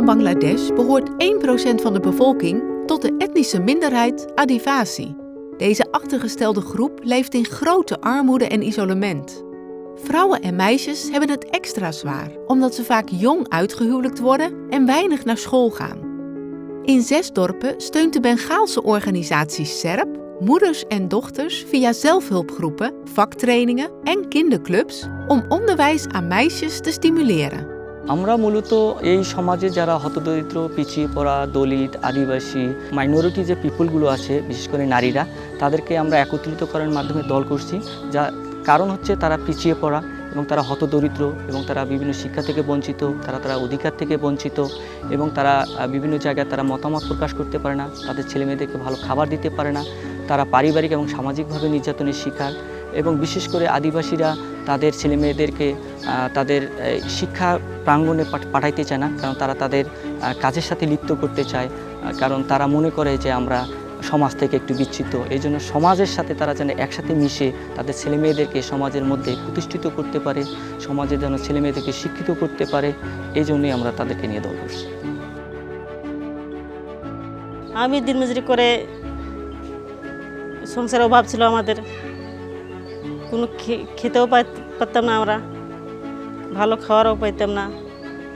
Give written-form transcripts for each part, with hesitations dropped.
van Bangladesh behoort 1% van de bevolking tot de etnische minderheid Adivasi. Deze achtergestelde groep leeft in grote armoede en isolement. Vrouwen en meisjes hebben het extra zwaar, omdat ze vaak jong uitgehuwelijkt worden en weinig naar school gaan. In 6 dorpen steunt de Bengaalse organisatie SERP moeders en dochters via zelfhulpgroepen, vaktrainingen en kinderclubs om onderwijs aan meisjes te stimuleren. আমরা মূলত এই সমাজে যারা হতদরিদ্র, পিছিয়ে পড়া, দলিত, আদিবাসী, minority যে পিপলগুলো আছে, বিশেষ করে নারীরা, তাদেরকে আমরা একত্রিত করার মাধ্যমে দল করছি। যা কারণ হচ্ছে তারা পিছিয়ে পড়া এবং তারা হতদরিদ্র এবং তারা বিভিন্ন শিক্ষা থেকে বঞ্চিত, তারা অধিকার থেকে বঞ্চিত এবং তারা বিভিন্ন জায়গায় তারা মতামত প্রকাশ করতে পারে না, তাদের ছেলেমেয়েদেরকে ভালো খাবার দিতে পারে না, তারা পারিবারিক এবং সামাজিকভাবে নির্যাতনের শিকার এবং বিশেষ করে আদিবাসীরা তাদের ছেলেমেয়েদেরকে তাদের শিক্ষা প্রাঙ্গণে পাঠাইতে চায় না, কারণ তারা তাদের কাজের সাথে লিপ্ত করতে চায়, কারণ তারা মনে করে যে আমরা সমাজ থেকে একটু বিচ্ছিন্ন। এই জন্য সমাজের সাথে তারা যেন একসাথে মিশে তাদের ছেলেমেয়েদেরকে সমাজের মধ্যে প্রতিষ্ঠিত করতে পারে, সমাজের যেন ছেলেমেয়েদেরকে শিক্ষিত করতে পারে, এই জন্যই আমরা তাদেরকে নিয়ে দল করছি। আমি দিনমজুরি করে সংসারের অভাব ছিল আমাদের, কোনো খেতেও পারতাম না, আমরা ভালো খাওয়ারও পাইতাম না,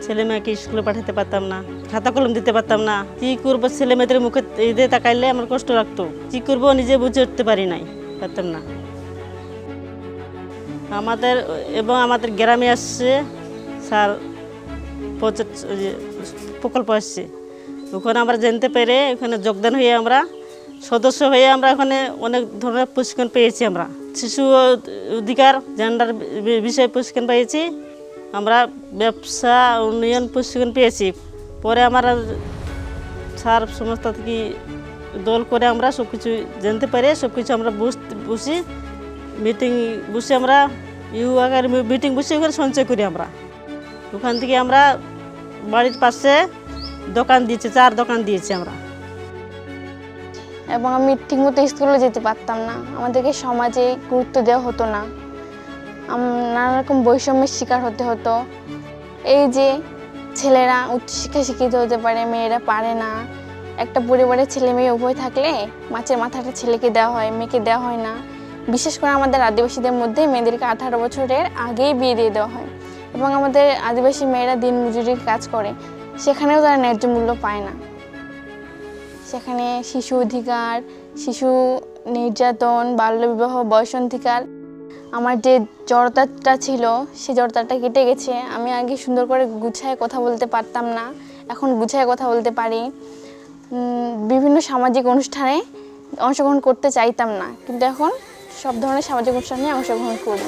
ছেলে মেয়েকে স্কুলে পাঠাতে পারতাম না, খাতা কলম দিতে পারতাম না। কী করবো, ছেলে মেয়েদের মুখে ঈদে তাকাইলে আমার কষ্ট লাগতো, কী করবো নিজে বুঝে উঠতে পারতাম না। আমাদের গ্রামে আসছে স্যার প্রকল্প আসছে, ওখানে আমরা জানতে পেরে ওখানে যোগদান হয়ে আমরা সদস্য হয়ে আমরা ওখানে অনেক ধরনের প্রশিক্ষণ পেয়েছি। আমরা শিশু অধিকার জেন্ডার বিষয়ে প্রশিক্ষণ পেয়েছি, আমরা ব্যবসা উন্নয়ন প্রশিক্ষণ পেয়েছি। পরে আমরা স্যার সংস্থা থেকে দল করে আমরা সব কিছু জানতে পারি, সব কিছু আমরা বসি মিটিং বসে, আমরা আকারে মিটিং বসে ওখানে সঞ্চয় করি। আমরা ওখান থেকে আমরা বাড়ির পাশে দোকান দিয়েছি, 4 দোকান দিয়েছি আমরা। এবং আমি ঠিকমতো স্কুলে যেতে পারতাম না, আমাদেরকে সমাজে গুরুত্ব দেওয়া হতো না, নানা রকম বৈষম্যের শিকার হতে হতো। এই যে ছেলেরা উচ্চশিক্ষা শিক্ষিত হতে পারে, মেয়েরা পারে না। একটা পরিবারের ছেলে মেয়ে উভয় থাকলে মাছের মাথাটা ছেলেকে দেওয়া হয়, মেয়েকে দেওয়া হয় না। বিশেষ করে আমাদের আদিবাসীদের মধ্যে মেয়েদেরকে 18 বছরের আগেই বিয়ে দিয়ে দেওয়া হয় এবং আমাদের আদিবাসী মেয়েরা দিন মজুরির কাজ করে, সেখানেও তারা ন্যায্য মূল্য পায় না। সেখানে শিশু অধিকার, শিশু নির্যাতন, বাল্যবিবাহ, বয়সন্ধিকার, আমার যে জড়তাটা ছিল সেই জড়তাটা কেটে গেছে। আমি আগে সুন্দর করে গুছায় কথা বলতে পারতাম না, এখন গুছায় কথা বলতে পারি। বিভিন্ন সামাজিক অনুষ্ঠানে অংশগ্রহণ করতে চাইতাম না, কিন্তু এখন সব ধরনের সামাজিক অনুষ্ঠানে অংশগ্রহণ করি।